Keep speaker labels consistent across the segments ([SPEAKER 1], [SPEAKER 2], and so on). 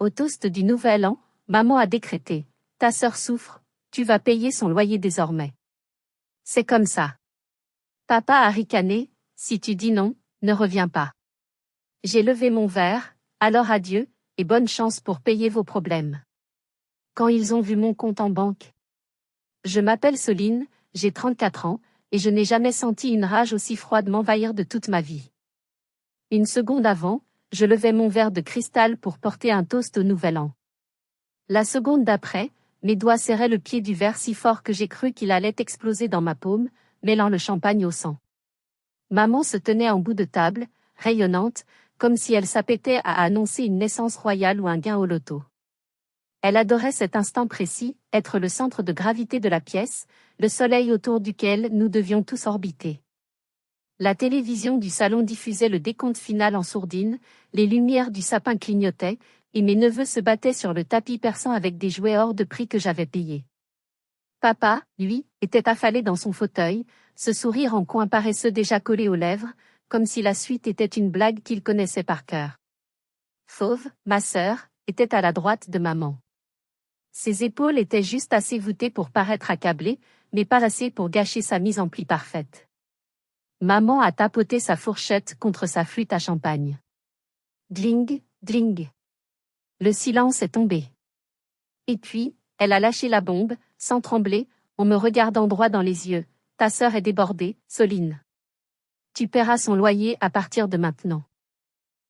[SPEAKER 1] Au toast du Nouvel An, maman a décrété: ta sœur souffre, tu vas payer son loyer désormais. C'est comme ça. Papa a ricané: si tu dis non, ne reviens pas. J'ai levé mon verre: alors adieu, et bonne chance pour payer vos problèmes. Quand ils ont vu mon compte en banque. Je m'appelle Soline, j'ai 34 ans, et je n'ai jamais senti une rage aussi froide m'envahir de toute ma vie. Une seconde avant, je levais mon verre de cristal pour porter un toast au Nouvel An. La seconde d'après, mes doigts serraient le pied du verre si fort que j'ai cru qu'il allait exploser dans ma paume, mêlant le champagne au sang. Maman se tenait en bout de table, rayonnante, comme si elle s'apprêtait à annoncer une naissance royale ou un gain au loto. Elle adorait cet instant précis, être le centre de gravité de la pièce, le soleil autour duquel nous devions tous orbiter. La télévision du salon diffusait le décompte final en sourdine, les lumières du sapin clignotaient, et mes neveux se battaient sur le tapis perçant avec des jouets hors de prix que j'avais payés. Papa, lui, était affalé dans son fauteuil, ce sourire en coin paresseux déjà collé aux lèvres, comme si la suite était une blague qu'il connaissait par cœur. Fauve, ma sœur, était à la droite de maman. Ses épaules étaient juste assez voûtées pour paraître accablée, mais pas assez pour gâcher sa mise en pli parfaite. Maman a tapoté sa fourchette contre sa flûte à champagne. Dling, dling. Le silence est tombé. Et puis, elle a lâché la bombe, sans trembler, en me regardant droit dans les yeux. Ta sœur est débordée, Soline. Tu paieras son loyer à partir de maintenant.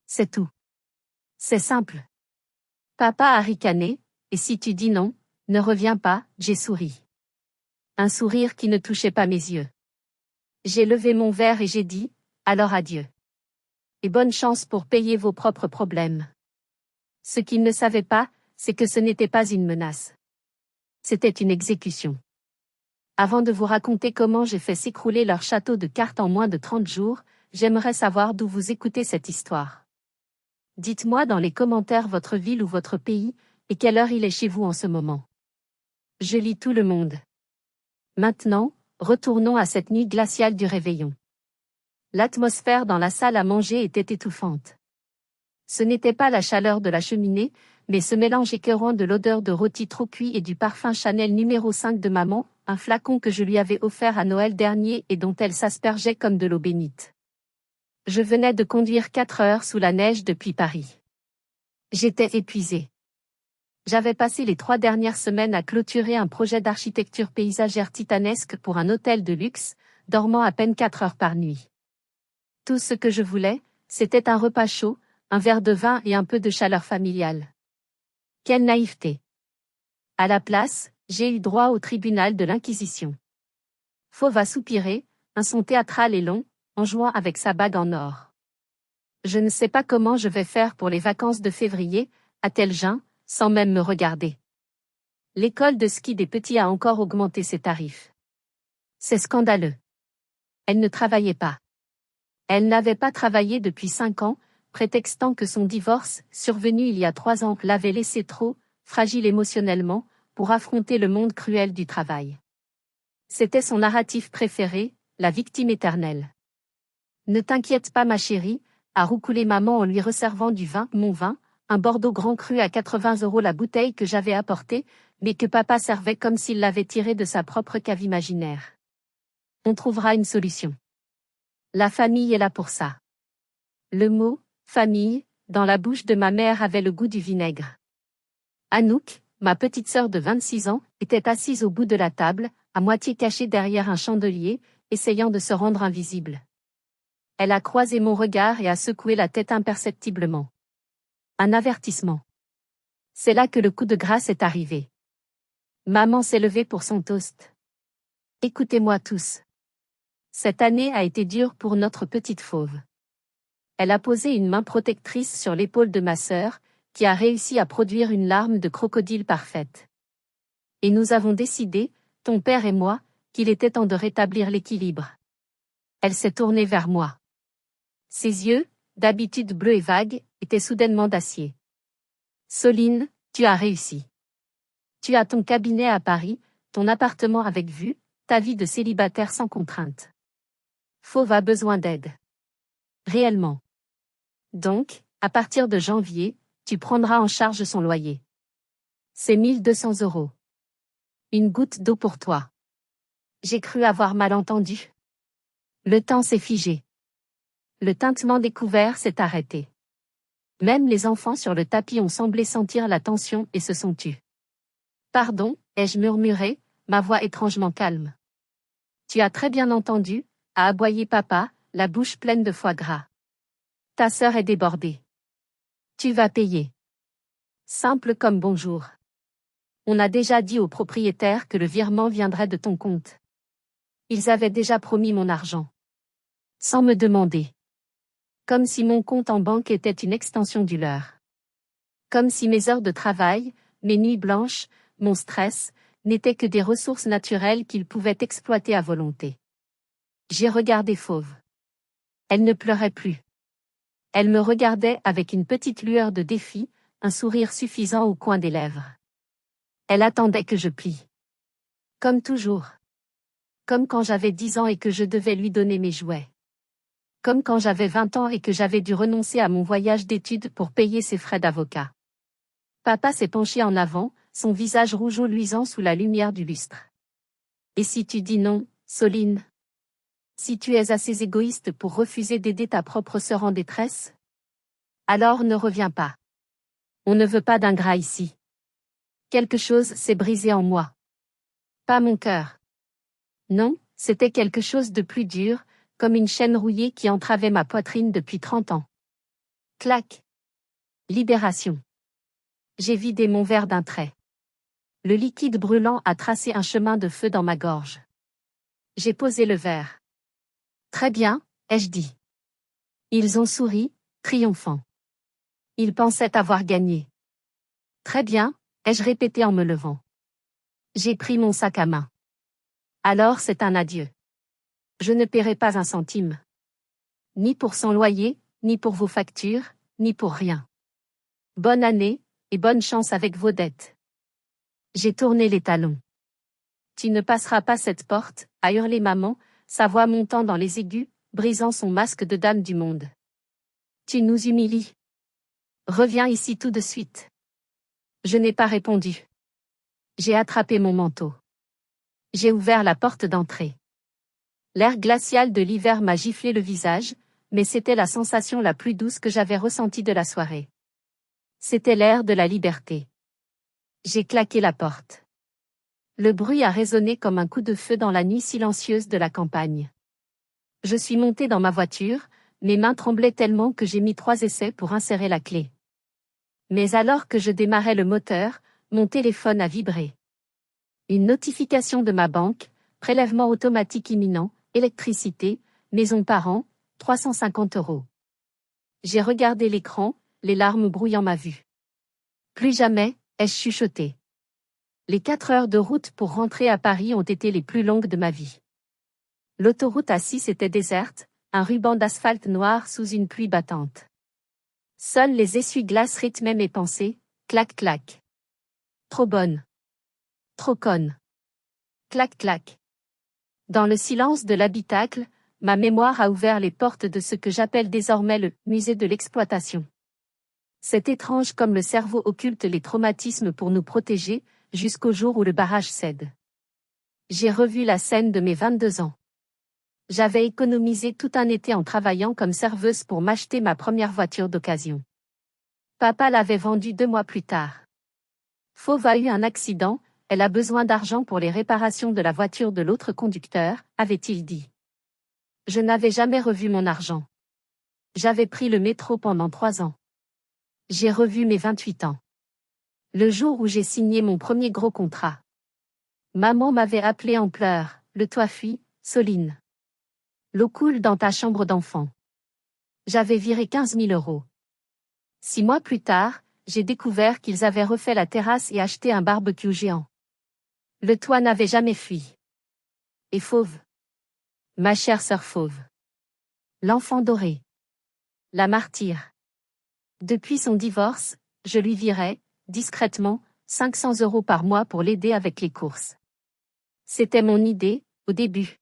[SPEAKER 1] C'est tout. C'est simple. Papa a ricané, et si tu dis non, ne reviens pas, j'ai souri. Un sourire qui ne touchait pas mes yeux. J'ai levé mon verre et j'ai dit: alors adieu. Et bonne chance pour payer vos propres problèmes. Ce qu'ils ne savaient pas, c'est que ce n'était pas une menace. C'était une exécution. Avant de vous raconter comment j'ai fait s'écrouler leur château de cartes en moins de 30 jours, j'aimerais savoir d'où vous écoutez cette histoire. Dites-moi dans les commentaires votre ville ou votre pays, et quelle heure il est chez vous en ce moment. Je lis tout le monde. Maintenant, retournons à cette nuit glaciale du réveillon. L'atmosphère dans la salle à manger était étouffante. Ce n'était pas la chaleur de la cheminée, mais ce mélange écœurant de l'odeur de rôti trop cuit et du parfum Chanel numéro 5 de maman, un flacon que je lui avais offert à Noël dernier et dont elle s'aspergeait comme de l'eau bénite. Je venais de conduire 4 heures sous la neige depuis Paris. J'étais épuisée. J'avais passé les 3 dernières semaines à clôturer un projet d'architecture paysagère titanesque pour un hôtel de luxe, dormant à peine 4 heures par nuit. Tout ce que je voulais, c'était un repas chaud, un verre de vin et un peu de chaleur familiale. Quelle naïveté! À la place, j'ai eu droit au tribunal de l'Inquisition. Fauve a soupiré, un son théâtral et long, en jouant avec sa bague en or. Je ne sais pas comment je vais faire pour les vacances de février, a-t-elle geint, sans même me regarder. L'école de ski des petits a encore augmenté ses tarifs. C'est scandaleux. Elle ne travaillait pas. Elle n'avait pas travaillé depuis 5 ans, prétextant que son divorce, survenu il y a 3 ans, l'avait laissée trop, fragile émotionnellement, pour affronter le monde cruel du travail. C'était son narratif préféré, la victime éternelle. Ne t'inquiète pas ma chérie, a roucoulé maman en lui resservant du vin, mon vin, un Bordeaux grand cru à 80 € la bouteille que j'avais apportée, mais que papa servait comme s'il l'avait tiré de sa propre cave imaginaire. On trouvera une solution. La famille est là pour ça. Le mot « famille » dans la bouche de ma mère avait le goût du vinaigre. Anouk, ma petite sœur de 26 ans, était assise au bout de la table, à moitié cachée derrière un chandelier, essayant de se rendre invisible. Elle a croisé mon regard et a secoué la tête imperceptiblement. Un avertissement. C'est là que le coup de grâce est arrivé. Maman s'est levée pour son toast. Écoutez-moi tous. Cette année a été dure pour notre petite fauve. Elle a posé une main protectrice sur l'épaule de ma sœur, qui a réussi à produire une larme de crocodile parfaite. Et nous avons décidé, ton père et moi, qu'il était temps de rétablir l'équilibre. Elle s'est tournée vers moi. Ses yeux, d'habitude bleus et vagues, étaient soudainement d'acier. Soline, tu as réussi. Tu as ton cabinet à Paris, ton appartement avec vue, ta vie de célibataire sans contrainte. Fauve a besoin d'aide. Réellement. Donc, à partir de janvier, Tu prendras en charge son loyer. C'est 1200 €. Une goutte d'eau pour toi. J'ai cru avoir mal entendu. Le temps s'est figé. Le tintement des couverts s'est arrêté. Même les enfants sur le tapis ont semblé sentir la tension et se sont tus. Pardon, ai-je murmuré, ma voix étrangement calme. Tu as très bien entendu, a aboyé papa, la bouche pleine de foie gras. Ta sœur est débordée. Tu vas payer. Simple comme bonjour. On a déjà dit au propriétaire que le virement viendrait de ton compte. Ils avaient déjà promis mon argent. Sans me demander. Comme si mon compte en banque était une extension du leur. Comme si mes heures de travail, mes nuits blanches, mon stress, n'étaient que des ressources naturelles qu'ils pouvaient exploiter à volonté. J'ai regardé Fauve. Elle ne pleurait plus. Elle me regardait avec une petite lueur de défi, un sourire suffisant au coin des lèvres. Elle attendait que je plie. Comme toujours. Comme quand j'avais 10 ans et que je devais lui donner mes jouets. Comme quand j'avais 20 ans et que j'avais dû renoncer à mon voyage d'études pour payer ses frais d'avocat. Papa s'est penché en avant, son visage rougeaud luisant sous la lumière du lustre. Et si tu dis non, Soline? Si tu es assez égoïste pour refuser d'aider ta propre sœur en détresse? Alors ne reviens pas. On ne veut pas d'ingrat ici. Quelque chose s'est brisé en moi. Pas mon cœur. Non, c'était quelque chose de plus dur, comme une chaîne rouillée qui entravait ma poitrine depuis 30 ans. Clac. Libération. J'ai vidé mon verre d'un trait. Le liquide brûlant a tracé un chemin de feu dans ma gorge. J'ai posé le verre. Très bien, ai-je dit. Ils ont souri, triomphants. Ils pensaient avoir gagné. Très bien, ai-je répété en me levant. J'ai pris mon sac à main. Alors c'est un adieu. Je ne paierai pas un centime. Ni pour son loyer, ni pour vos factures, ni pour rien. Bonne année, et bonne chance avec vos dettes. J'ai tourné les talons. Tu ne passeras pas cette porte, a hurlé maman, sa voix montant dans les aigus, brisant son masque de dame du monde. Tu nous humilies. Reviens ici tout de suite. Je n'ai pas répondu. J'ai attrapé mon manteau. J'ai ouvert la porte d'entrée. L'air glacial de l'hiver m'a giflé le visage, mais c'était la sensation la plus douce que j'avais ressentie de la soirée. C'était l'air de la liberté. J'ai claqué la porte. Le bruit a résonné comme un coup de feu dans la nuit silencieuse de la campagne. Je suis montée dans ma voiture, mes mains tremblaient tellement que j'ai mis 3 essais pour insérer la clé. Mais alors que je démarrais le moteur, mon téléphone a vibré. Une notification de ma banque, prélèvement automatique imminent, électricité, maison parent, 350 €. J'ai regardé l'écran, les larmes brouillant ma vue. Plus jamais, ai-je chuchoté. Les 4 heures de route pour rentrer à Paris ont été les plus longues de ma vie. L'autoroute A6 était déserte, un ruban d'asphalte noir sous une pluie battante. Seuls les essuie-glaces rythmaient mes pensées, clac clac. Trop bonne. Trop conne. Clac clac. Dans le silence de l'habitacle, ma mémoire a ouvert les portes de ce que j'appelle désormais le musée de l'exploitation. C'est étrange comme le cerveau occulte les traumatismes pour nous protéger, jusqu'au jour où le barrage cède. J'ai revu la scène de mes 22 ans. J'avais économisé tout un été en travaillant comme serveuse pour m'acheter ma première voiture d'occasion. Papa l'avait vendue 2 mois plus tard. Fauve a eu un accident, elle a besoin d'argent pour les réparations de la voiture de l'autre conducteur, avait-il dit. Je n'avais jamais revu mon argent. J'avais pris le métro pendant 3 ans. J'ai revu mes 28 ans. Le jour où j'ai signé mon premier gros contrat. Maman m'avait appelé en pleurs, le toit fuit, Soline. L'eau coule dans ta chambre d'enfant. J'avais viré 15 000 €. 6 mois plus tard, j'ai découvert qu'ils avaient refait la terrasse et acheté un barbecue géant. Le toit n'avait jamais fui. Et Fauve. Ma chère sœur Fauve. L'enfant doré. La martyre. Depuis son divorce, je lui virais, discrètement, 500 € par mois pour l'aider avec les courses. C'était mon idée, au début.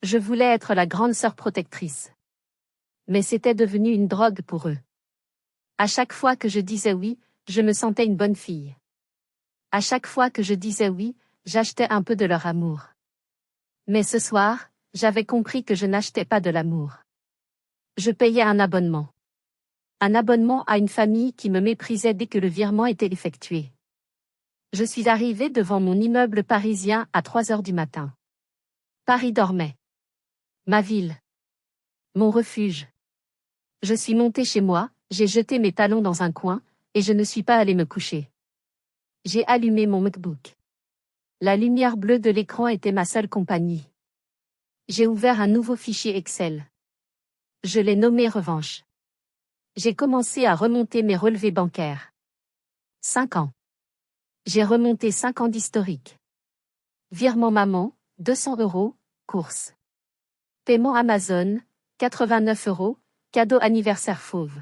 [SPEAKER 1] Je voulais être la grande sœur protectrice. Mais c'était devenu une drogue pour eux. À chaque fois que je disais oui, je me sentais une bonne fille. À chaque fois que je disais oui, j'achetais un peu de leur amour. Mais ce soir, j'avais compris que je n'achetais pas de l'amour. Je payais un abonnement. Un abonnement à une famille qui me méprisait dès que le virement était effectué. Je suis arrivée devant mon immeuble parisien à 3 heures du matin. Paris dormait. Ma ville. Mon refuge. Je suis montée chez moi, j'ai jeté mes talons dans un coin, et je ne suis pas allée me coucher. J'ai allumé mon MacBook. La lumière bleue de l'écran était ma seule compagnie. J'ai ouvert un nouveau fichier Excel. Je l'ai nommé Revanche. J'ai commencé à remonter mes relevés bancaires. 5 ans. J'ai remonté 5 ans d'historique. Virement maman, 200 €, course. Paiement Amazon, 89 €, cadeau anniversaire fauve.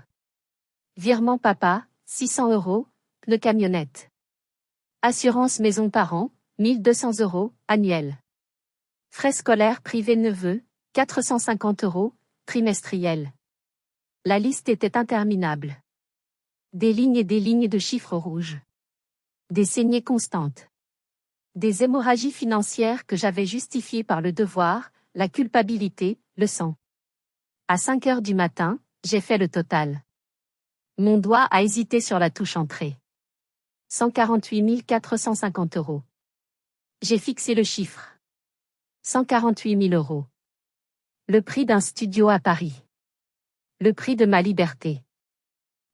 [SPEAKER 1] Virement papa, 600 €, pneu camionnette. Assurance maison parents, 1200 €, annuel. Frais scolaires privés neveu, 450 €, trimestriel. La liste était interminable. Des lignes de chiffres rouges. Des saignées constantes. Des hémorragies financières que j'avais justifiées par le devoir, la culpabilité, le sang. À 5 heures du matin, j'ai fait le total. Mon doigt a hésité sur la touche entrée. 148 450 €. J'ai fixé le chiffre. 148 000 €. Le prix d'un studio à Paris. Le prix de ma liberté.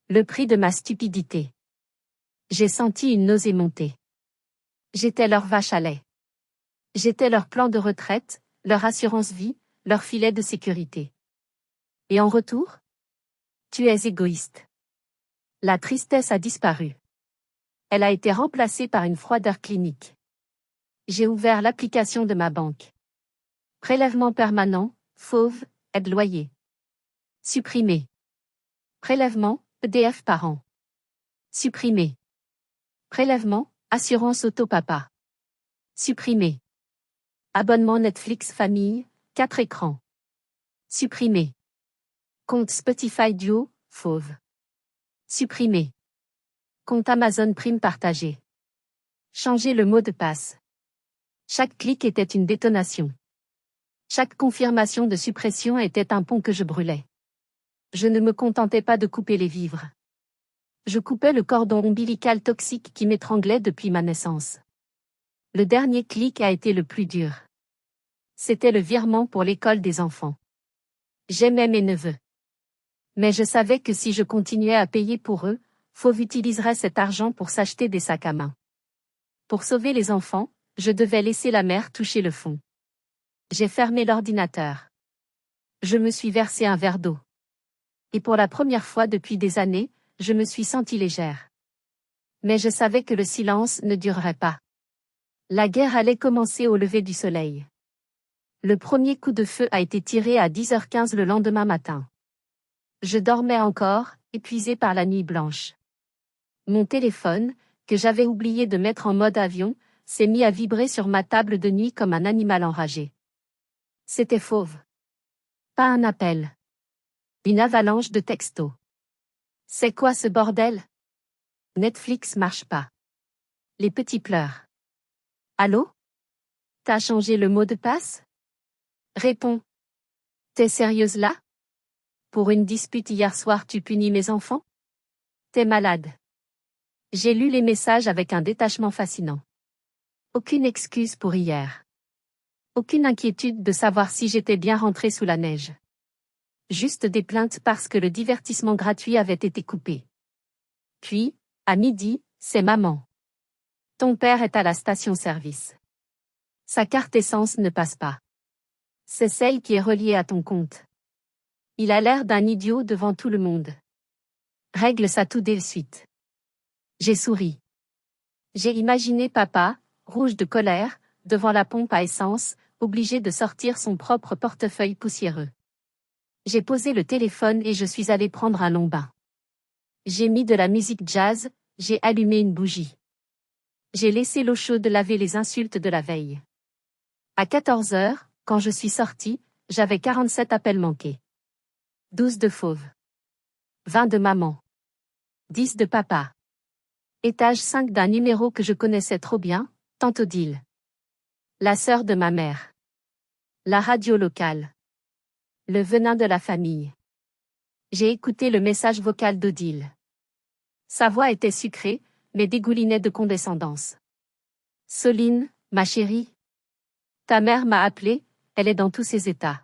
[SPEAKER 1] Le prix de ma stupidité. J'ai senti une nausée monter. J'étais leur vache à lait. J'étais leur plan de retraite, leur assurance vie, leur filet de sécurité. Et en retour? Tu es égoïste. La tristesse a disparu. Elle a été remplacée par une froideur clinique. J'ai ouvert l'application de ma banque. Prélèvement permanent, fauve, aide loyer. Supprimé. Prélèvement, EDF par an. Supprimé. Prélèvement, assurance auto-papa. Supprimé. Abonnement Netflix famille, 4 écrans. Supprimé. Compte Spotify Duo, fauve. Supprimé. Compte Amazon Prime partagé. Changer le mot de passe. Chaque clic était une détonation. Chaque confirmation de suppression était un pont que je brûlais. Je ne me contentais pas de couper les vivres. Je coupais le cordon ombilical toxique qui m'étranglait depuis ma naissance. Le dernier clic a été le plus dur. C'était le virement pour l'école des enfants. J'aimais mes neveux. Mais je savais que si je continuais à payer pour eux, Fauve utiliserait cet argent pour s'acheter des sacs à main. Pour sauver les enfants, je devais laisser la mère toucher le fond. J'ai fermé l'ordinateur. Je me suis versé un verre d'eau. Et pour la première fois depuis des années, je me suis sentie légère. Mais je savais que le silence ne durerait pas. La guerre allait commencer au lever du soleil. Le premier coup de feu a été tiré à 10h15 le lendemain matin. Je dormais encore, épuisé par la nuit blanche. Mon téléphone, que j'avais oublié de mettre en mode avion, s'est mis à vibrer sur ma table de nuit comme un animal enragé. C'était Fauve. Pas un appel. Une avalanche de textos. C'est quoi ce bordel? Netflix marche pas. Les petits pleurent. Allô? T'as changé le mot de passe? Réponds. T'es sérieuse là? Pour une dispute hier soir tu punis mes enfants? T'es malade. J'ai lu les messages avec un détachement fascinant. Aucune excuse pour hier. Aucune inquiétude de savoir si j'étais bien rentrée sous la neige. Juste des plaintes parce que le divertissement gratuit avait été coupé. Puis, à midi, c'est maman. Ton père est à la station-service. Sa carte essence ne passe pas. C'est celle qui est reliée à ton compte. Il a l'air d'un idiot devant tout le monde. Règle ça tout de suite. J'ai souri. J'ai imaginé papa, rouge de colère, devant la pompe à essence, obligé de sortir son propre portefeuille poussiéreux. J'ai posé le téléphone et je suis allé prendre un long bain. J'ai mis de la musique jazz, j'ai allumé une bougie. J'ai laissé l'eau chaude laver les insultes de la veille. À 14h, quand je suis sortie, j'avais 47 appels manqués. 12 de Fauve. 20 de maman. 10 de papa. Étage 5 d'un numéro que je connaissais trop bien, tante Odile. La sœur de ma mère. La radio locale. Le venin de la famille. J'ai écouté le message vocal d'Odile. Sa voix était sucrée, mais dégoulinait de condescendance. Soline, ma chérie. Ta mère m'a appelé, elle est dans tous ses états.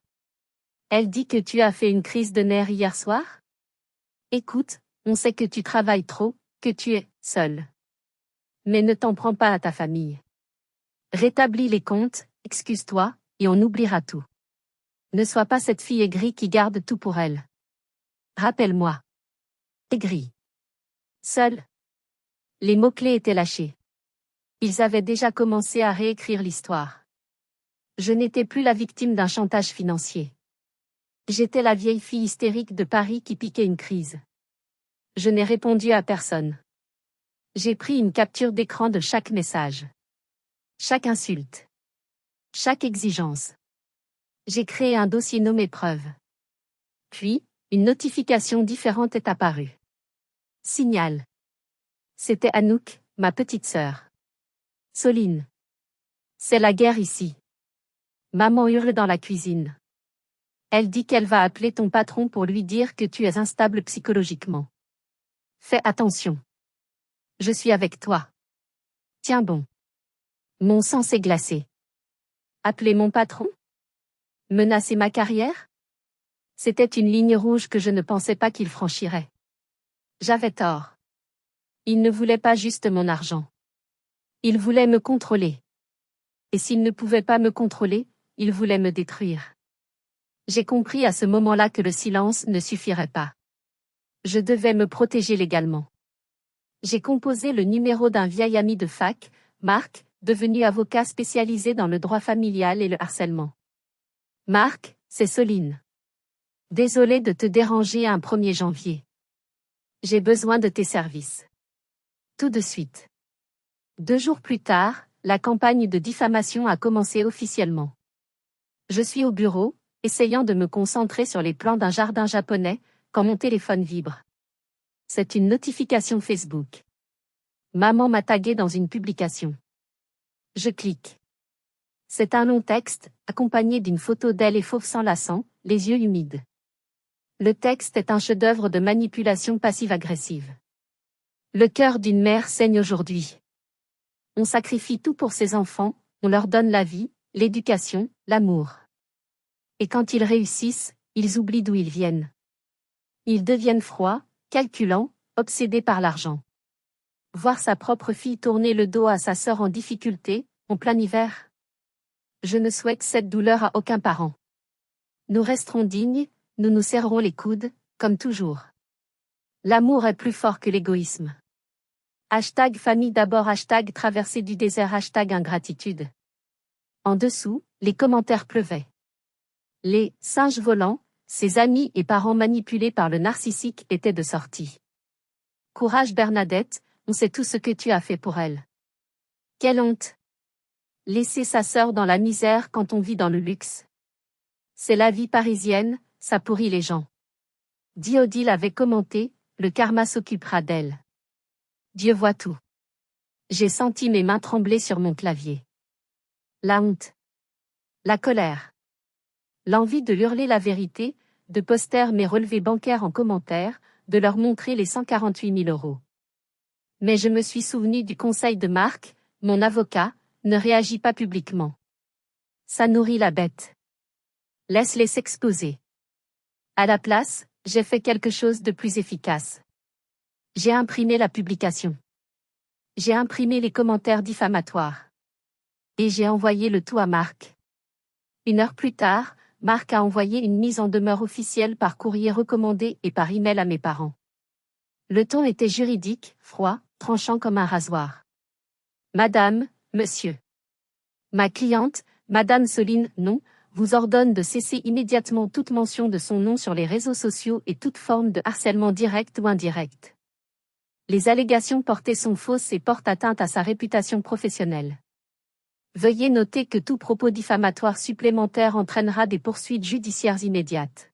[SPEAKER 1] Elle dit que tu as fait une crise de nerfs hier soir? Écoute, on sait que tu travailles trop, que tu es seule. Mais ne t'en prends pas à ta famille. Rétablis les comptes, excuse-toi, et on oubliera tout. Ne sois pas cette fille aigrie qui garde tout pour elle. Rappelle-moi. Aigrie. Seule. Les mots-clés étaient lâchés. Ils avaient déjà commencé à réécrire l'histoire. Je n'étais plus la victime d'un chantage financier. J'étais la vieille fille hystérique de Paris qui piquait une crise. Je n'ai répondu à personne. J'ai pris une capture d'écran de chaque message. Chaque insulte. Chaque exigence. J'ai créé un dossier nommé preuve. Puis, une notification différente est apparue. Signal. C'était Anouk, ma petite sœur. Soline. C'est la guerre ici. Maman hurle dans la cuisine. Elle dit qu'elle va appeler ton patron pour lui dire que tu es instable psychologiquement. Fais attention. Je suis avec toi. Tiens bon. Mon sang s'est glacé. Appeler mon patron? Menacer ma carrière? C'était une ligne rouge que je ne pensais pas qu'il franchirait. J'avais tort. Il ne voulait pas juste mon argent. Il voulait me contrôler. Et s'il ne pouvait pas me contrôler, il voulait me détruire. J'ai compris à ce moment-là que le silence ne suffirait pas. Je devais me protéger légalement. J'ai composé le numéro d'un vieil ami de fac, Marc, devenu avocat spécialisé dans le droit familial et le harcèlement. Marc, c'est Soline. Désolé de te déranger un 1er janvier. J'ai besoin de tes services. Tout de suite. 2 jours plus tard, la campagne de diffamation a commencé officiellement. Je suis au bureau, essayant de me concentrer sur les plans d'un jardin japonais, quand mon téléphone vibre. C'est une notification Facebook. Maman m'a tagué dans une publication. Je clique. C'est un long texte, accompagné d'une photo d'elle et fauve s'enlaçant, les yeux humides. Le texte est un chef-d'œuvre de manipulation passive-agressive. Le cœur d'une mère saigne aujourd'hui. On sacrifie tout pour ses enfants, on leur donne la vie, l'éducation, l'amour. Et quand ils réussissent, ils oublient d'où ils viennent. Ils deviennent froids, calculants, obsédés par l'argent. Voir sa propre fille tourner le dos à sa sœur en difficulté, en plein hiver. Je ne souhaite cette douleur à aucun parent. Nous resterons dignes, nous nous serrerons les coudes, comme toujours. L'amour est plus fort que l'égoïsme. Hashtag famille d'abord, hashtag traversée du désert, hashtag ingratitude. En dessous, les commentaires pleuvaient. Les singes volants, ses amis et parents manipulés par le narcissique étaient de sortie. Courage Bernadette, on sait tout ce que tu as fait pour elle. Quelle honte! Laisser sa sœur dans la misère quand on vit dans le luxe. C'est la vie parisienne, ça pourrit les gens. Odile avait commenté, le karma s'occupera d'elle. Dieu voit tout. J'ai senti mes mains trembler sur mon clavier. La honte. La colère. L'envie de hurler la vérité, de poster mes relevés bancaires en commentaire, de leur montrer les 148 000 €. Mais je me suis souvenu du conseil de Marc, mon avocat, ne réagis pas publiquement. Ça nourrit la bête. Laisse-les s'exposer. À la place, j'ai fait quelque chose de plus efficace. J'ai imprimé la publication. J'ai imprimé les commentaires diffamatoires. Et j'ai envoyé le tout à Marc. 1 heure plus tard, Marc a envoyé une mise en demeure officielle par courrier recommandé et par email à mes parents. Le ton était juridique, froid, tranchant comme un rasoir. Madame, monsieur. Ma cliente, Madame Soline, non, vous ordonne de cesser immédiatement toute mention de son nom sur les réseaux sociaux et toute forme de harcèlement direct ou indirect. Les allégations portées sont fausses et portent atteinte à sa réputation professionnelle. Veuillez noter que tout propos diffamatoire supplémentaire entraînera des poursuites judiciaires immédiates.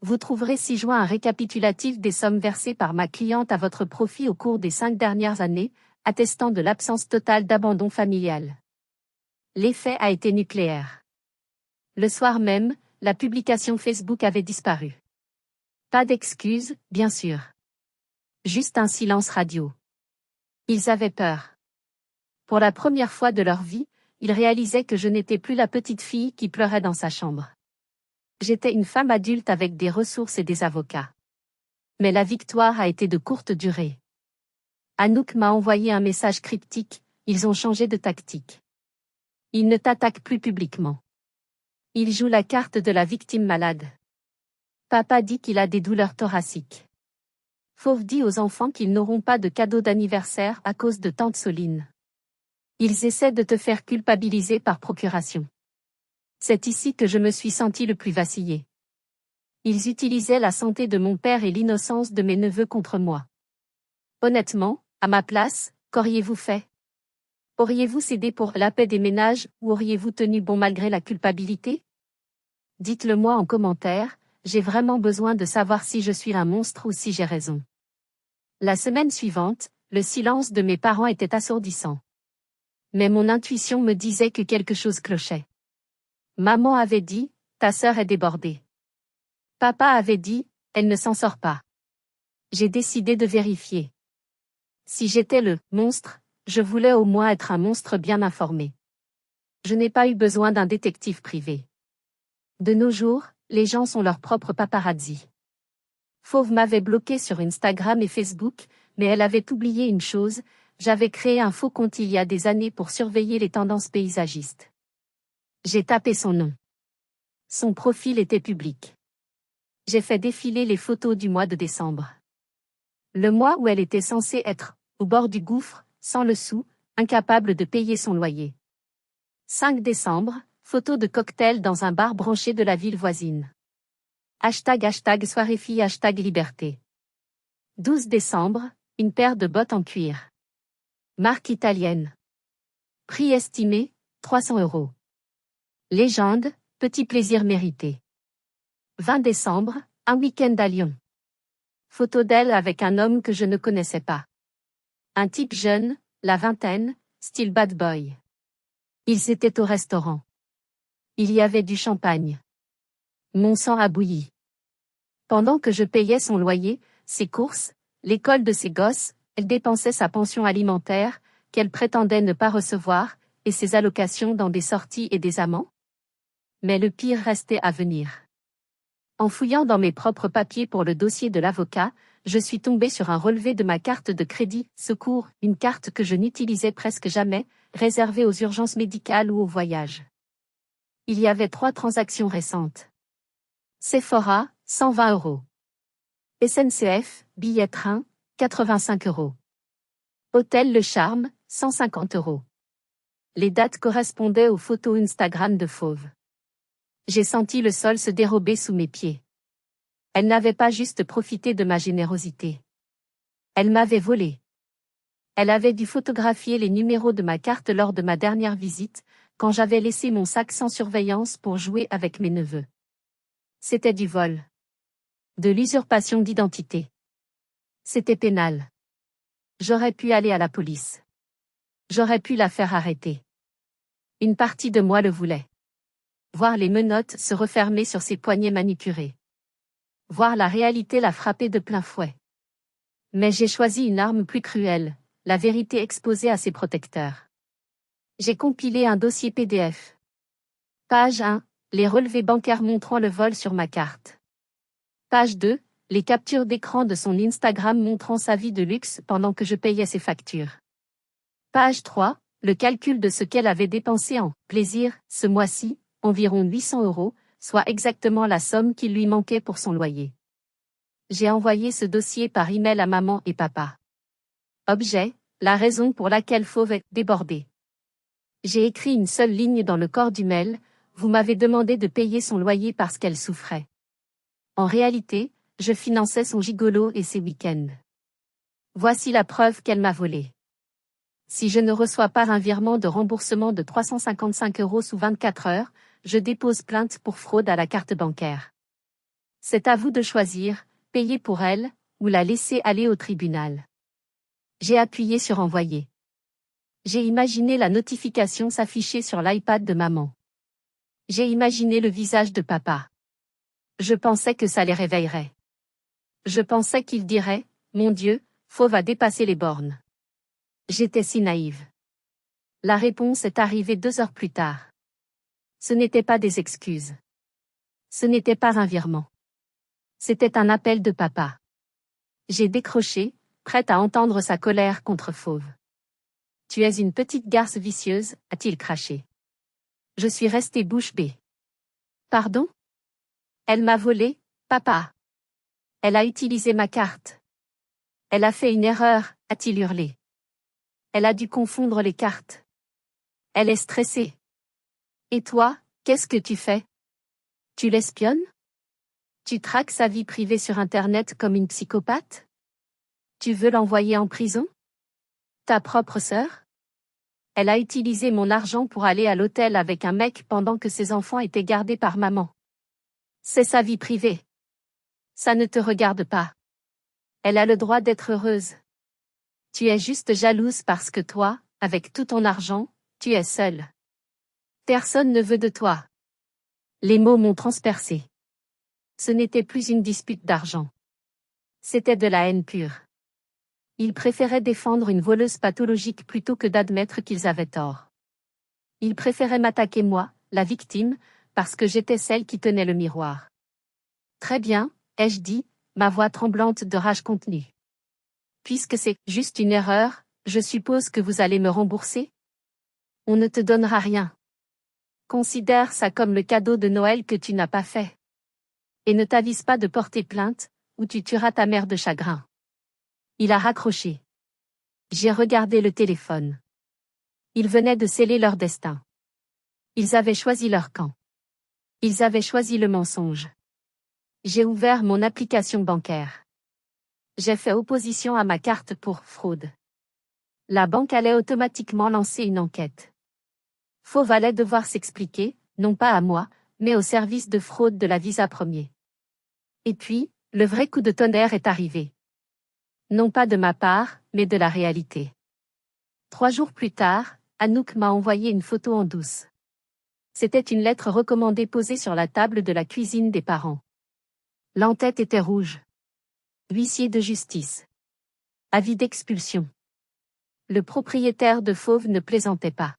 [SPEAKER 1] Vous trouverez ci-joint un récapitulatif des sommes versées par ma cliente à votre profit au cours des 5 dernières années, attestant de l'absence totale d'abandon familial. L'effet a été nucléaire. Le soir même, la publication Facebook avait disparu. Pas d'excuses, bien sûr. Juste un silence radio. Ils avaient peur. Pour la première fois de leur vie, ils réalisaient que je n'étais plus la petite fille qui pleurait dans sa chambre. J'étais une femme adulte avec des ressources et des avocats. Mais la victoire a été de courte durée. Anouk m'a envoyé un message cryptique, ils ont changé de tactique. Ils ne t'attaquent plus publiquement. Ils jouent la carte de la victime malade. Papa dit qu'il a des douleurs thoraciques. Fauve dit aux enfants qu'ils n'auront pas de cadeau d'anniversaire à cause de tante Soline. Ils essaient de te faire culpabiliser par procuration. C'est ici que je me suis senti le plus vaciller. Ils utilisaient la santé de mon père et l'innocence de mes neveux contre moi. Honnêtement, à ma place, qu'auriez-vous fait? Auriez-vous cédé pour la paix des ménages ou auriez-vous tenu bon malgré la culpabilité? Dites-le moi en commentaire, j'ai vraiment besoin de savoir si je suis un monstre ou si j'ai raison. La semaine suivante, le silence de mes parents était assourdissant. Mais mon intuition me disait que quelque chose clochait. Maman avait dit, ta sœur est débordée. Papa avait dit, elle ne s'en sort pas. J'ai décidé de vérifier. Si j'étais le monstre, je voulais au moins être un monstre bien informé. Je n'ai pas eu besoin d'un détective privé. De nos jours, les gens sont leurs propres paparazzi. Fauve m'avait bloqué sur Instagram et Facebook, mais elle avait oublié une chose, j'avais créé un faux compte il y a des années pour surveiller les tendances paysagistes. J'ai tapé son nom. Son profil était public. J'ai fait défiler les photos du mois de décembre. Le mois où elle était censée être, au bord du gouffre, sans le sou, incapable de payer son loyer. 5 décembre, photo de cocktail dans un bar branché de la ville voisine. ## soirée fille #liberté. 12 décembre, une paire de bottes en cuir. Marque italienne. Prix estimé, 300 €. Légende, petit plaisir mérité. 20 décembre, un week-end à Lyon. Photo d'elle avec un homme que je ne connaissais pas. Un type jeune, la vingtaine, style bad boy. Ils étaient au restaurant. Il y avait du champagne. Mon sang a bouilli. Pendant que je payais son loyer, ses courses, l'école de ses gosses, elle dépensait sa pension alimentaire, qu'elle prétendait ne pas recevoir, et ses allocations dans des sorties et des amants. Mais le pire restait à venir. En fouillant dans mes propres papiers pour le dossier de l'avocat, je suis tombée sur un relevé de ma carte de crédit Secours, une carte que je n'utilisais presque jamais, réservée aux urgences médicales ou aux voyages. Il y avait 3 transactions récentes. Sephora, 120 €. SNCF, billet train, 85 €. Hôtel Le Charme, 150 €. Les dates correspondaient aux photos Instagram de Fauve. J'ai senti le sol se dérober sous mes pieds. Elle n'avait pas juste profité de ma générosité. Elle m'avait volé. Elle avait dû photographier les numéros de ma carte lors de ma dernière visite, quand j'avais laissé mon sac sans surveillance pour jouer avec mes neveux. C'était du vol. De l'usurpation d'identité. C'était pénal. J'aurais pu aller à la police. J'aurais pu la faire arrêter. Une partie de moi le voulait. Voir les menottes se refermer sur ses poignets manucurés. Voir la réalité la frapper de plein fouet. Mais j'ai choisi une arme plus cruelle, la vérité exposée à ses protecteurs. J'ai compilé un dossier PDF. Page 1, les relevés bancaires montrant le vol sur ma carte. Page 2, les captures d'écran de son Instagram montrant sa vie de luxe pendant que je payais ses factures. Page 3, le calcul de ce qu'elle avait dépensé en plaisir ce mois-ci, environ 800 €, soit exactement la somme qu'il lui manquait pour son loyer. J'ai envoyé ce dossier par email à maman et papa. Objet, la raison pour laquelle Fauve est débordée. J'ai écrit une seule ligne dans le corps du mail, vous m'avez demandé de payer son loyer parce qu'elle souffrait. En réalité, je finançais son gigolo et ses week-ends. Voici la preuve qu'elle m'a volé. Si je ne reçois pas un virement de remboursement de 355 € sous 24 heures, je dépose plainte pour fraude à la carte bancaire. C'est à vous de choisir, payer pour elle, ou la laisser aller au tribunal. J'ai appuyé sur envoyer. J'ai imaginé la notification s'afficher sur l'iPad de maman. J'ai imaginé le visage de papa. Je pensais que ça les réveillerait. Je pensais qu'il dirait, mon Dieu, Fauve a dépassé les bornes. J'étais si naïve. La réponse est arrivée 2 heures plus tard. Ce n'était pas des excuses. Ce n'était pas un virement. C'était un appel de papa. J'ai décroché, prête à entendre sa colère contre Fauve. Tu es une petite garce vicieuse, a-t-il craché. Je suis restée bouche bée. Pardon? Elle m'a volé, papa. Elle a utilisé ma carte. Elle a fait une erreur, a-t-il hurlé. Elle a dû confondre les cartes. Elle est stressée. Et toi, qu'est-ce que tu fais? Tu l'espionnes? Tu traques sa vie privée sur Internet comme une psychopathe? Tu veux l'envoyer en prison? Ta propre sœur? Elle a utilisé mon argent pour aller à l'hôtel avec un mec pendant que ses enfants étaient gardés par maman. C'est sa vie privée. Ça ne te regarde pas. Elle a le droit d'être heureuse. Tu es juste jalouse parce que toi, avec tout ton argent, tu es seule. Personne ne veut de toi. Les mots m'ont transpercé. Ce n'était plus une dispute d'argent. C'était de la haine pure. Ils préféraient défendre une voleuse pathologique plutôt que d'admettre qu'ils avaient tort. Ils préféraient m'attaquer moi, la victime, parce que j'étais celle qui tenait le miroir. Très bien, ai-je dit, ma voix tremblante de rage contenue. Puisque c'est juste une erreur, je suppose que vous allez me rembourser? On ne te donnera rien. Considère ça comme le cadeau de Noël que tu n'as pas fait. Et ne t'avise pas de porter plainte, ou tu tueras ta mère de chagrin. Il a raccroché. J'ai regardé le téléphone. Ils venaient de sceller leur destin. Ils avaient choisi leur camp. Ils avaient choisi le mensonge. J'ai ouvert mon application bancaire. J'ai fait opposition à ma carte pour fraude. La banque allait automatiquement lancer une enquête. Fauve allait devoir s'expliquer, non pas à moi, mais au service de fraude de la Visa Premier. Et puis, le vrai coup de tonnerre est arrivé. Non pas de ma part, mais de la réalité. 3 jours plus tard, Anouk m'a envoyé une photo en douce. C'était une lettre recommandée posée sur la table de la cuisine des parents. L'entête était rouge. Huissier de justice. Avis d'expulsion. Le propriétaire de Fauve ne plaisantait pas.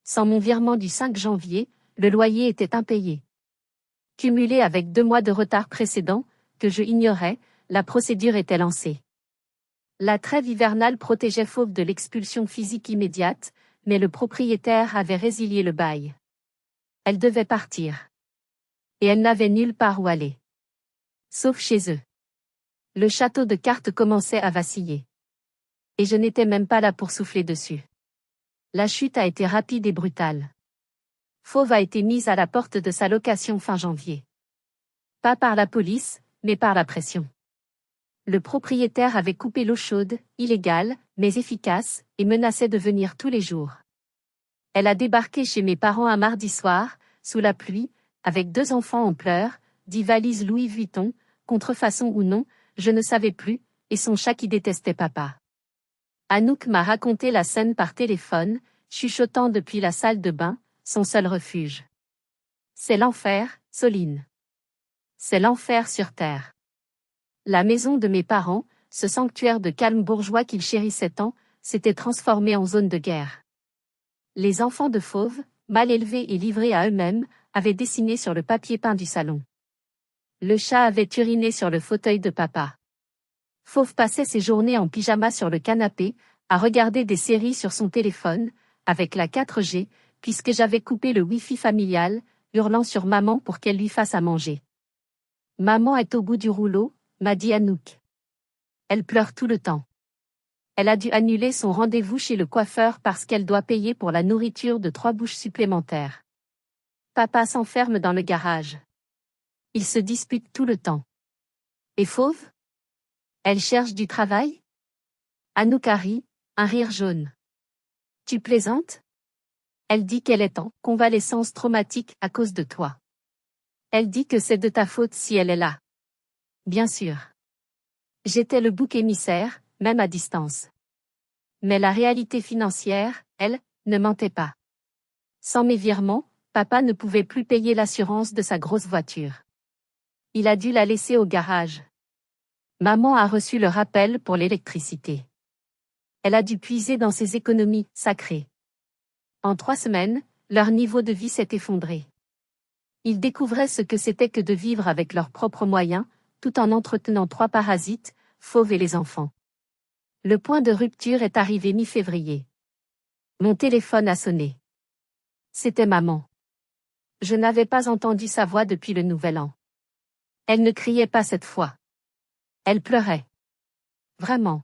[SPEAKER 1] Sans mon virement du 5 janvier, le loyer était impayé. Cumulé avec 2 mois de retard précédent, que je ignorais, la procédure était lancée. La trêve hivernale protégeait Fauve de l'expulsion physique immédiate, mais le propriétaire avait résilié le bail. Elle devait partir. Et elle n'avait nulle part où aller. Sauf chez eux. Le château de cartes commençait à vaciller. Et je n'étais même pas là pour souffler dessus. La chute a été rapide et brutale. Fauve a été mise à la porte de sa location fin janvier. Pas par la police, mais par la pression. Le propriétaire avait coupé l'eau chaude, illégale, mais efficace, et menaçait de venir tous les jours. Elle a débarqué chez mes parents un mardi soir, sous la pluie, avec 2 enfants en pleurs, 10 valises Louis Vuitton, contrefaçon ou non, je ne savais plus, et son chat qui détestait papa. Anouk m'a raconté la scène par téléphone, chuchotant depuis la salle de bain, son seul refuge. C'est l'enfer, Soline. C'est l'enfer sur terre. La maison de mes parents, ce sanctuaire de calme bourgeois qu'ils chérissaient tant, s'était transformée en zone de guerre. Les enfants de Fauve, mal élevés et livrés à eux-mêmes, avaient dessiné sur le papier peint du salon. Le chat avait uriné sur le fauteuil de papa. Fauve passait ses journées en pyjama sur le canapé, à regarder des séries sur son téléphone, avec la 4G, puisque j'avais coupé le Wi-Fi familial, hurlant sur maman pour qu'elle lui fasse à manger. Maman est au bout du rouleau, m'a dit Anouk. Elle pleure tout le temps. Elle a dû annuler son rendez-vous chez le coiffeur parce qu'elle doit payer pour la nourriture de 3 bouches supplémentaires. Papa s'enferme dans le garage. Ils se disputent tout le temps. Et Fauve? Elle cherche du travail? Anouk a ri, un rire jaune. Tu plaisantes? Elle dit qu'elle est en convalescence traumatique à cause de toi. Elle dit que c'est de ta faute si elle est là. Bien sûr. J'étais le bouc émissaire, même à distance. Mais la réalité financière, elle, ne mentait pas. Sans mes virements, papa ne pouvait plus payer l'assurance de sa grosse voiture. Il a dû la laisser au garage. Maman a reçu le rappel pour l'électricité. Elle a dû puiser dans ses économies sacrées. En 3 semaines, leur niveau de vie s'est effondré. Ils découvraient ce que c'était que de vivre avec leurs propres moyens, tout en entretenant 3 parasites, Fauve et les enfants. Le point de rupture est arrivé mi-février. Mon téléphone a sonné. C'était maman. Je n'avais pas entendu sa voix depuis le Nouvel An. Elle ne criait pas cette fois. Elle pleurait. Vraiment.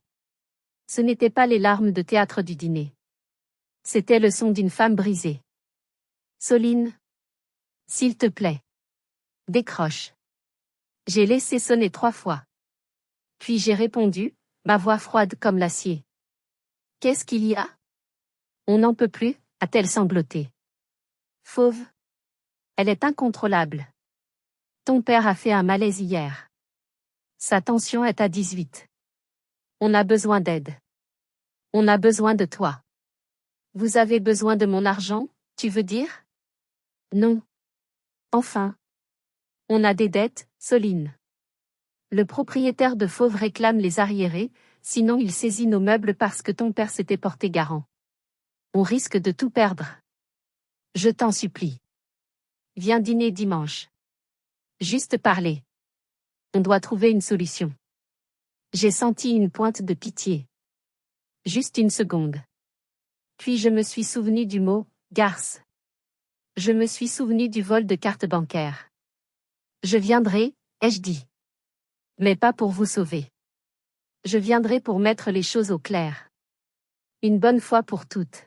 [SPEAKER 1] Ce n'étaient pas les larmes de théâtre du dîner. C'était le son d'une femme brisée. Soline. S'il te plaît. Décroche. J'ai laissé sonner 3 fois. Puis j'ai répondu, ma voix froide comme l'acier. Qu'est-ce qu'il y a? On n'en peut plus, a-t-elle sangloté. Fauve. Elle est incontrôlable. Ton père a fait un malaise hier. Sa tension est à 18. On a besoin d'aide. On a besoin de toi. Vous avez besoin de mon argent, tu veux dire? Non. Enfin. On a des dettes, Soline. Le propriétaire de Fauve réclame les arriérés, sinon il saisit nos meubles parce que ton père s'était porté garant. On risque de tout perdre. Je t'en supplie. Viens dîner dimanche. Juste parler. On doit trouver une solution. J'ai senti une pointe de pitié. Juste une seconde. Puis je me suis souvenu du mot « garce ». Je me suis souvenu du vol de carte bancaire. Je viendrai, ai-je dit. Mais pas pour vous sauver. Je viendrai pour mettre les choses au clair. Une bonne fois pour toutes.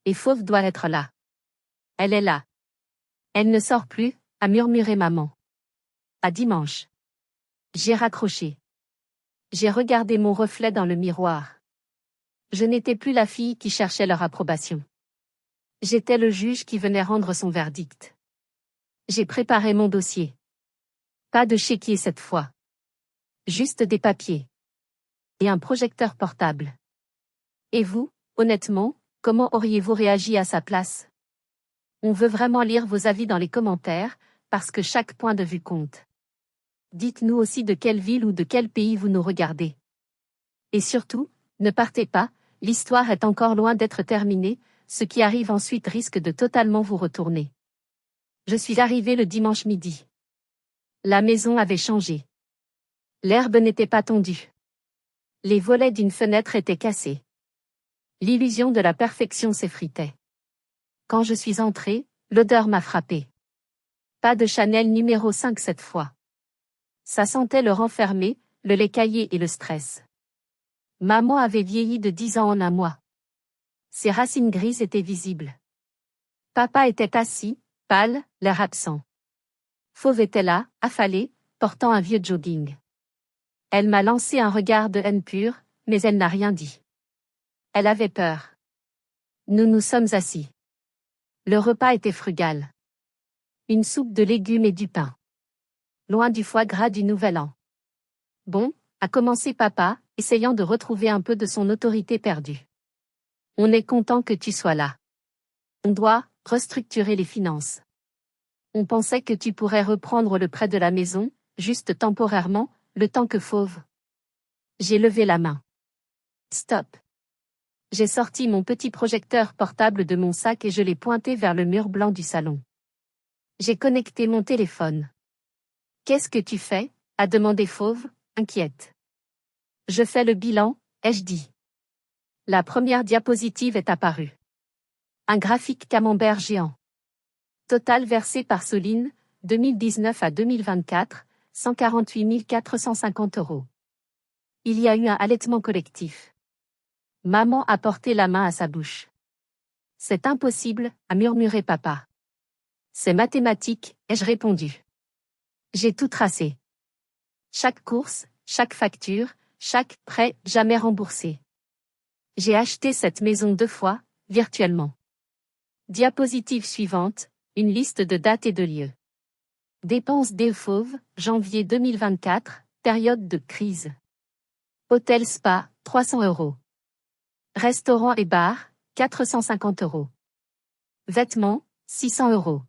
[SPEAKER 1] Et Fauve doit être là. Elle est là. Elle ne sort plus, a murmuré maman. À dimanche. J'ai raccroché. J'ai regardé mon reflet dans le miroir. Je n'étais plus la fille qui cherchait leur approbation. J'étais le juge qui venait rendre son verdict. J'ai préparé mon dossier. Pas de chéquier cette fois. Juste des papiers. Et un projecteur portable. Et vous, honnêtement, comment auriez-vous réagi à sa place? On veut vraiment lire vos avis dans les commentaires, parce que chaque point de vue compte. Dites-nous aussi de quelle ville ou de quel pays vous nous regardez. Et surtout, ne partez pas, l'histoire est encore loin d'être terminée, ce qui arrive ensuite risque de totalement vous retourner. Je suis arrivée le dimanche midi. La maison avait changé. L'herbe n'était pas tondue. Les volets d'une fenêtre étaient cassés. L'illusion de la perfection s'effritait. Quand je suis entrée, l'odeur m'a frappée. Pas de Chanel numéro 5 cette fois. Ça sentait le renfermé, le lait caillé et le stress. Maman avait vieilli de 10 ans en un mois. Ses racines grises étaient visibles. Papa était assis, pâle, l'air absent. Fauve était là, affalée, portant un vieux jogging. Elle m'a lancé un regard de haine pure, mais elle n'a rien dit. Elle avait peur. Nous nous sommes assis. Le repas était frugal. Une soupe de légumes et du pain. Loin du foie gras du Nouvel An. Bon, a commencé papa, essayant de retrouver un peu de son autorité perdue. On est content que tu sois là. On doit restructurer les finances. On pensait que tu pourrais reprendre le prêt de la maison, juste temporairement, le temps que Fauve. J'ai levé la main. Stop. J'ai sorti mon petit projecteur portable de mon sac et je l'ai pointé vers le mur blanc du salon. J'ai connecté mon téléphone. Qu'est-ce que tu fais? A demandé Fauve, inquiète. Je fais le bilan, ai-je dit. La première diapositive est apparue. Un graphique camembert géant. Total versé par Soline, 2019 à 2024, 148 450 €. Il y a eu un allaitement collectif. Maman a porté la main à sa bouche. C'est impossible, a murmuré papa. C'est mathématique, ai-je répondu. J'ai tout tracé. Chaque course, chaque facture, chaque prêt jamais remboursé. J'ai acheté cette maison 2 fois, virtuellement. Diapositive suivante, une liste de dates et de lieux. Dépenses des fauves, janvier 2024, période de crise. Hôtel Spa, 300 €. Restaurant et bar, 450 €. Vêtements, 600 €.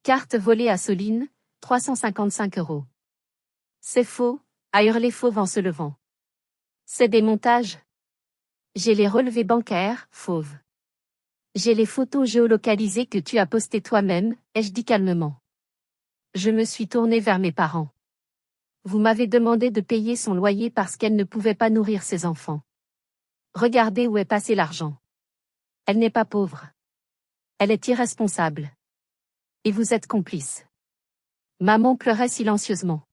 [SPEAKER 1] Carte volée à Soline, 355 €. C'est faux, a hurlé Fauve en se levant. C'est des montages. J'ai les relevés bancaires, Fauve. J'ai les photos géolocalisées que tu as postées toi-même, ai-je dit calmement. Je me suis tournée vers mes parents. Vous m'avez demandé de payer son loyer parce qu'elle ne pouvait pas nourrir ses enfants. Regardez où est passé l'argent. Elle n'est pas pauvre. Elle est irresponsable. Et vous êtes complice. Maman pleurait silencieusement.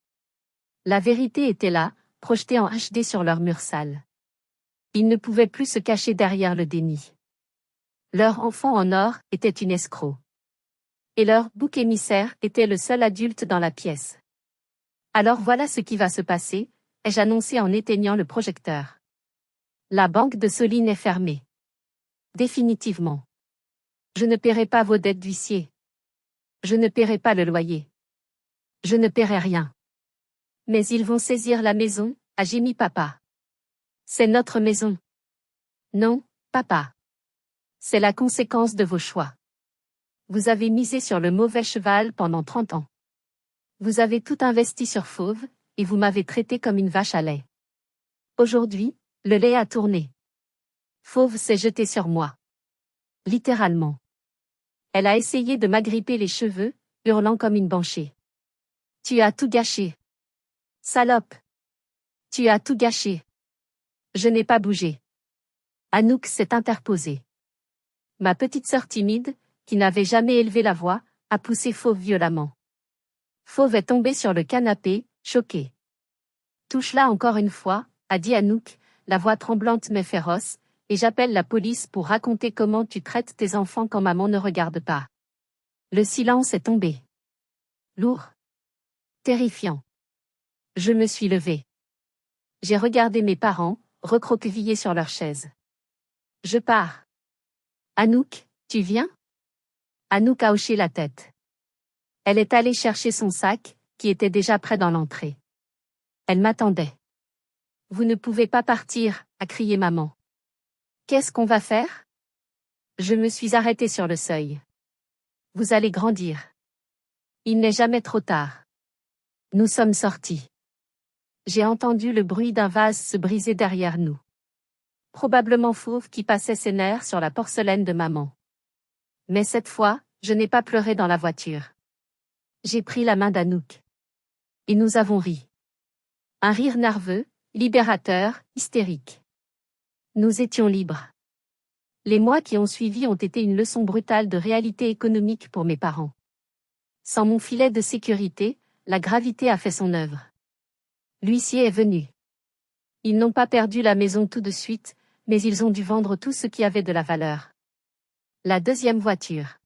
[SPEAKER 1] La vérité était là, projetée en HD sur leur mur sale. Ils ne pouvaient plus se cacher derrière le déni. Leur enfant en or était une escroc. Et leur bouc émissaire était le seul adulte dans la pièce. Alors voilà ce qui va se passer, ai-je annoncé en éteignant le projecteur. La banque de Soline est fermée. Définitivement. Je ne paierai pas vos dettes d'huissier. Je ne paierai pas le loyer. Je ne paierai rien. Mais ils vont saisir la maison, a gémi papa. C'est notre maison. Non, papa. C'est la conséquence de vos choix. Vous avez misé sur le mauvais cheval pendant 30 ans. Vous avez tout investi sur Fauve, et vous m'avez traité comme une vache à lait. Aujourd'hui, le lait a tourné. Fauve s'est jeté sur moi. Littéralement. Elle a essayé de m'agripper les cheveux, hurlant comme une banshee. Tu as tout gâché. Salope. Tu as tout gâché. Je n'ai pas bougé. Anouk s'est interposée. Ma petite sœur timide, qui n'avait jamais élevé la voix, a poussé Fauve violemment. Fauve est tombé sur le canapé, choqué. Touche-la encore une fois, a dit Anouk, la voix tremblante mais féroce, et j'appelle la police pour raconter comment tu traites tes enfants quand maman ne regarde pas. Le silence est tombé. Lourd. Terrifiant. Je me suis levée. J'ai regardé mes parents, recroquevillés sur leur chaise. Je pars. Anouk, tu viens? Anouk a hoché la tête. Elle est allée chercher son sac, qui était déjà prêt dans l'entrée. Elle m'attendait. Vous ne pouvez pas partir, a crié maman. Qu'est-ce qu'on va faire? Je me suis arrêtée sur le seuil. Vous allez grandir. Il n'est jamais trop tard. Nous sommes sortis. J'ai entendu le bruit d'un vase se briser derrière nous. Probablement Fauve qui passait ses nerfs sur la porcelaine de maman. Mais cette fois, je n'ai pas pleuré dans la voiture. J'ai pris la main d'Anouk. Et nous avons ri. Un rire nerveux, libérateur, hystérique. Nous étions libres. Les mois qui ont suivi ont été une leçon brutale de réalité économique pour mes parents. Sans mon filet de sécurité, la gravité a fait son œuvre. L'huissier est venu. Ils n'ont pas perdu la maison tout de suite, mais ils ont dû vendre tout ce qui avait de la valeur. La deuxième voiture.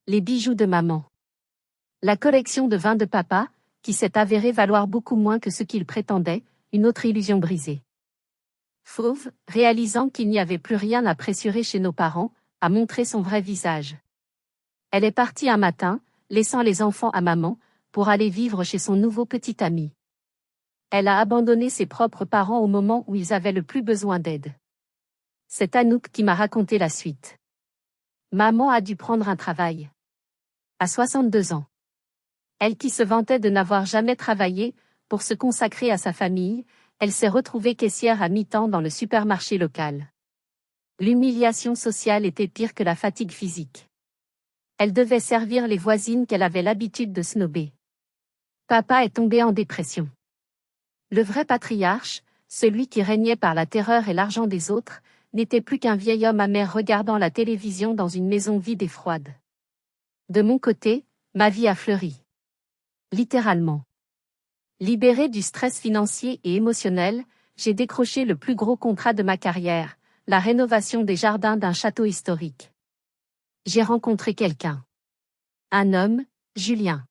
[SPEAKER 1] Les bijoux de maman. La collection de vin de papa, qui s'est avérée valoir beaucoup moins que ce qu'il prétendait, une autre illusion brisée. Fauve, réalisant qu'il n'y avait plus rien à pressurer chez nos parents, a montré son vrai visage. Elle est partie un matin, laissant les enfants à maman, pour aller vivre chez son nouveau petit ami. Elle a abandonné ses propres parents au moment où ils avaient le plus besoin d'aide. C'est Anouk qui m'a raconté la suite. Maman a dû prendre un travail. À 62 ans. Elle qui se vantait de n'avoir jamais travaillé, pour se consacrer à sa famille, elle s'est retrouvée caissière à mi-temps dans le supermarché local. L'humiliation sociale était pire que la fatigue physique. Elle devait servir les voisines qu'elle avait l'habitude de snober. Papa est tombé en dépression. Le vrai patriarche, celui qui régnait par la terreur et l'argent des autres, n'était plus qu'un vieil homme amer regardant la télévision dans une maison vide et froide. De mon côté, ma vie a fleuri. Littéralement. Libérée du stress financier et émotionnel, j'ai décroché le plus gros contrat de ma carrière, la rénovation des jardins d'un château historique. J'ai rencontré quelqu'un. Un homme, Julien.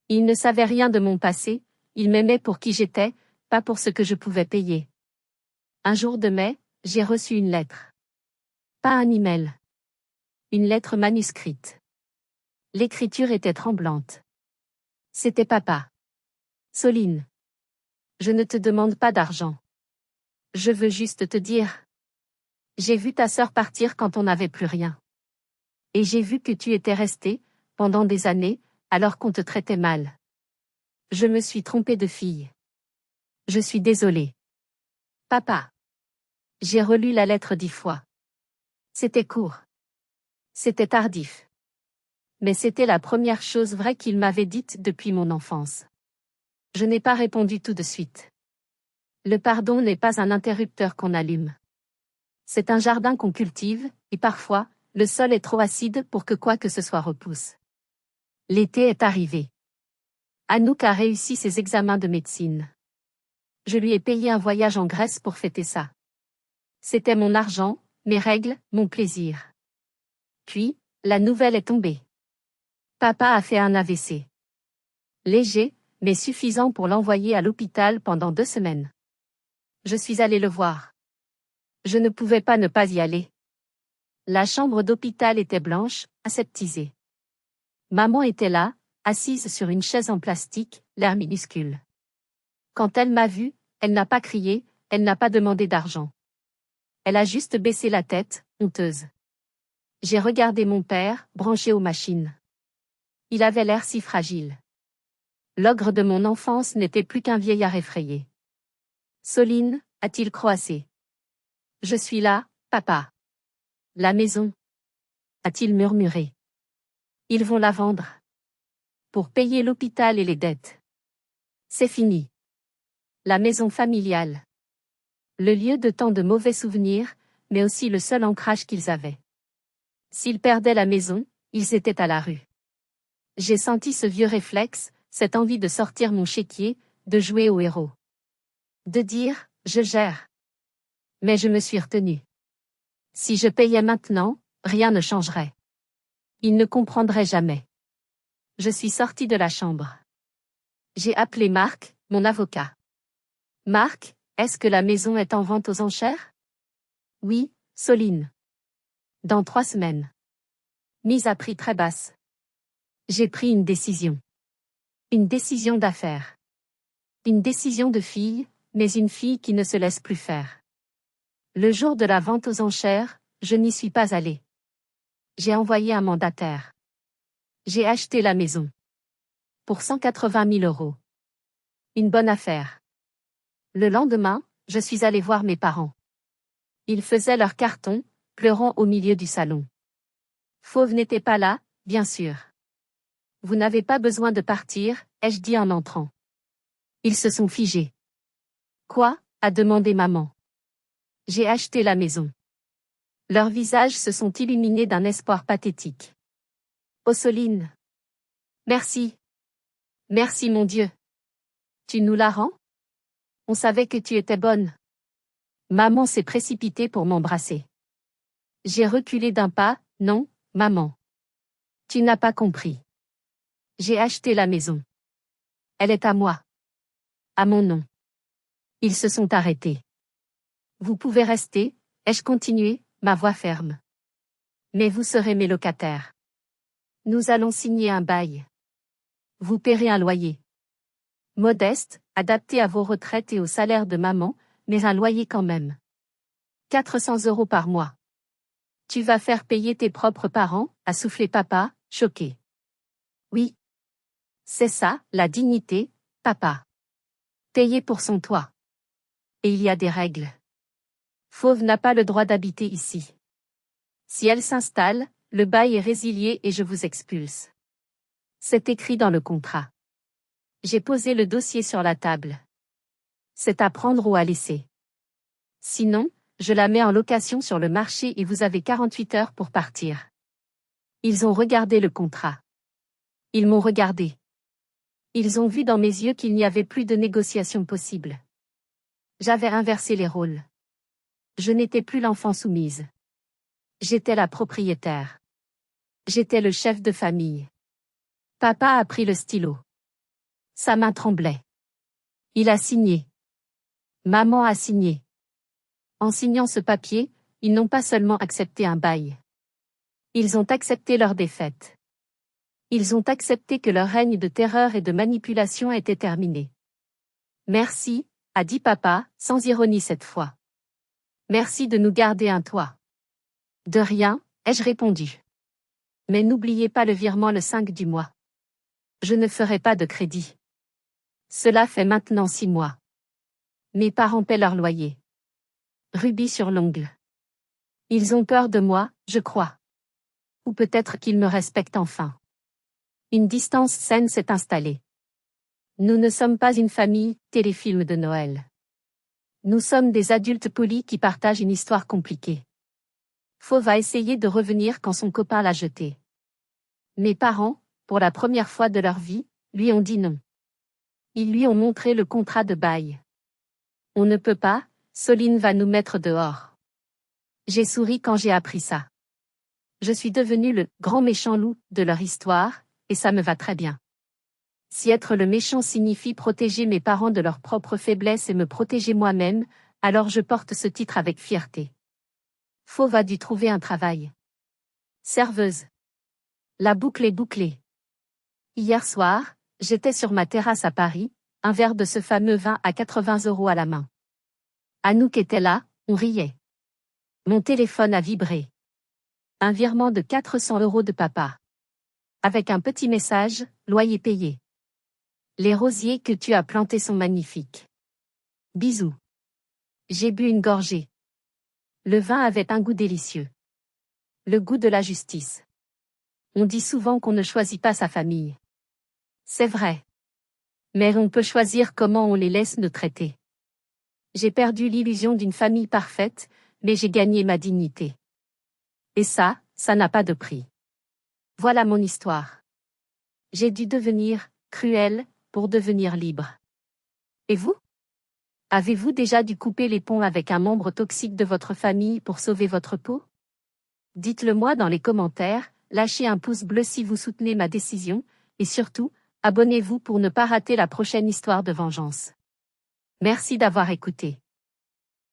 [SPEAKER 1] Il ne savait rien de mon passé, il m'aimait pour qui j'étais, pas pour ce que je pouvais payer. Un jour de mai, j'ai reçu une lettre. Pas un email. Une lettre manuscrite. L'écriture était tremblante. C'était papa. Soline. Je ne te demande pas d'argent. Je veux juste te dire. J'ai vu ta sœur partir quand on n'avait plus rien. Et j'ai vu que tu étais resté, pendant des années, alors qu'on te traitait mal. Je me suis trompée de fille. Je suis désolée. Papa. J'ai relu la lettre 10 fois. C'était court. C'était tardif. Mais c'était la première chose vraie qu'il m'avait dite depuis mon enfance. Je n'ai pas répondu tout de suite. Le pardon n'est pas un interrupteur qu'on allume. C'est un jardin qu'on cultive, et parfois, le sol est trop acide pour que quoi que ce soit repousse. L'été est arrivé. Anouk a réussi ses examens de médecine. Je lui ai payé un voyage en Grèce pour fêter ça. C'était mon argent, mes règles, mon plaisir. Puis, la nouvelle est tombée. Papa a fait un AVC. Léger, mais suffisant pour l'envoyer à l'hôpital pendant 2 semaines. Je suis allée le voir. Je ne pouvais pas ne pas y aller. La chambre d'hôpital était blanche, aseptisée. Maman était là, assise sur une chaise en plastique, l'air minuscule. Quand elle m'a vue, elle n'a pas crié, elle n'a pas demandé d'argent. Elle a juste baissé la tête, honteuse. J'ai regardé mon père, branché aux machines. Il avait l'air si fragile. L'ogre de mon enfance n'était plus qu'un vieillard effrayé. Soline, a-t-il croassé. Je suis là, papa. La maison. A-t-il murmuré. Ils vont la vendre. Pour payer l'hôpital et les dettes. C'est fini. La maison familiale. Le lieu de tant de mauvais souvenirs, mais aussi le seul ancrage qu'ils avaient. S'ils perdaient la maison, ils étaient à la rue. J'ai senti ce vieux réflexe, cette envie de sortir mon chéquier, de jouer au héros. De dire, je gère. Mais je me suis retenue. Si je payais maintenant, rien ne changerait. Ils ne comprendraient jamais. Je suis sortie de la chambre. J'ai appelé Marc, mon avocat. Marc, est-ce que la maison est en vente aux enchères? Oui, Soline. Dans 3 semaines. Mise à prix très basse. J'ai pris une décision. Une décision d'affaires. Une décision de fille, mais une fille qui ne se laisse plus faire. Le jour de la vente aux enchères, je n'y suis pas allée. J'ai envoyé un mandataire. J'ai acheté la maison. Pour 180 000 €. Une bonne affaire. Le lendemain, je suis allée voir mes parents. Ils faisaient leur carton, pleurant au milieu du salon. Fauve n'était pas là, bien sûr. Vous n'avez pas besoin de partir, ai-je dit en entrant. Ils se sont figés. Quoi? A demandé maman. J'ai acheté la maison. Leurs visages se sont illuminés d'un espoir pathétique. Oh Soline. Merci. Merci mon Dieu. Tu nous la rends? On savait que tu étais bonne. Maman s'est précipitée pour m'embrasser. J'ai reculé d'un pas, non, maman. Tu n'as pas compris. J'ai acheté la maison. Elle est à moi. À mon nom. Ils se sont arrêtés. Vous pouvez rester, ai-je continué, ma voix ferme. Mais vous serez mes locataires. Nous allons signer un bail. Vous paierez un loyer. Modeste, adapté à vos retraites et au salaire de maman, mais un loyer quand même. 400 € par mois. Tu vas faire payer tes propres parents, a soufflé papa, choqué. Oui. C'est ça, la dignité, papa. Payer pour son toit. Et il y a des règles. Fauve n'a pas le droit d'habiter ici. Si elle s'installe, le bail est résilié et je vous expulse. C'est écrit dans le contrat. J'ai posé le dossier sur la table. C'est à prendre ou à laisser. Sinon, je la mets en location sur le marché et vous avez 48 heures pour partir. Ils ont regardé le contrat. Ils m'ont regardé. Ils ont vu dans mes yeux qu'il n'y avait plus de négociation possible. J'avais inversé les rôles. Je n'étais plus l'enfant soumise. J'étais la propriétaire. J'étais le chef de famille. Papa a pris le stylo. Sa main tremblait. Il a signé. Maman a signé. En signant ce papier, ils n'ont pas seulement accepté un bail. Ils ont accepté leur défaite. Ils ont accepté que leur règne de terreur et de manipulation était terminé. Merci, a dit papa, sans ironie cette fois. Merci de nous garder un toit. De rien, ai-je répondu. Mais n'oubliez pas le virement le 5 du mois. Je ne ferai pas de crédit. Cela fait maintenant 6 mois. Mes parents paient leur loyer. Rubis sur l'ongle. Ils ont peur de moi, je crois. Ou peut-être qu'ils me respectent enfin. Une distance saine s'est installée. Nous ne sommes pas une famille, téléfilm de Noël. Nous sommes des adultes polis qui partagent une histoire compliquée. Faux va essayer de revenir quand son copain l'a jeté. Mes parents, pour la première fois de leur vie, lui ont dit non. Ils lui ont montré le contrat de bail. On ne peut pas, Soline va nous mettre dehors. J'ai souri quand j'ai appris ça. Je suis devenu le grand méchant loup de leur histoire, et ça me va très bien. Si être le méchant signifie protéger mes parents de leurs propres faiblesses et me protéger moi-même, alors je porte ce titre avec fierté. Fauve a dû trouver un travail. Serveuse. La boucle est bouclée. Hier soir, j'étais sur ma terrasse à Paris, un verre de ce fameux vin à 80 € à la main. Anouk était là, on riait. Mon téléphone a vibré. Un virement de 400 € de papa. Avec un petit message, loyer payé. Les rosiers que tu as plantés sont magnifiques. Bisous. J'ai bu une gorgée. Le vin avait un goût délicieux. Le goût de la justice. On dit souvent qu'on ne choisit pas sa famille. C'est vrai. Mais on peut choisir comment on les laisse nous traiter. J'ai perdu l'illusion d'une famille parfaite, mais j'ai gagné ma dignité. Et ça n'a pas de prix. Voilà mon histoire. J'ai dû devenir cruel pour devenir libre. Et vous? Avez-vous déjà dû couper les ponts avec un membre toxique de votre famille pour sauver votre peau? Dites-le moi dans les commentaires, lâchez un pouce bleu si vous soutenez ma décision, et surtout, abonnez-vous pour ne pas rater la prochaine histoire de vengeance. Merci d'avoir écouté.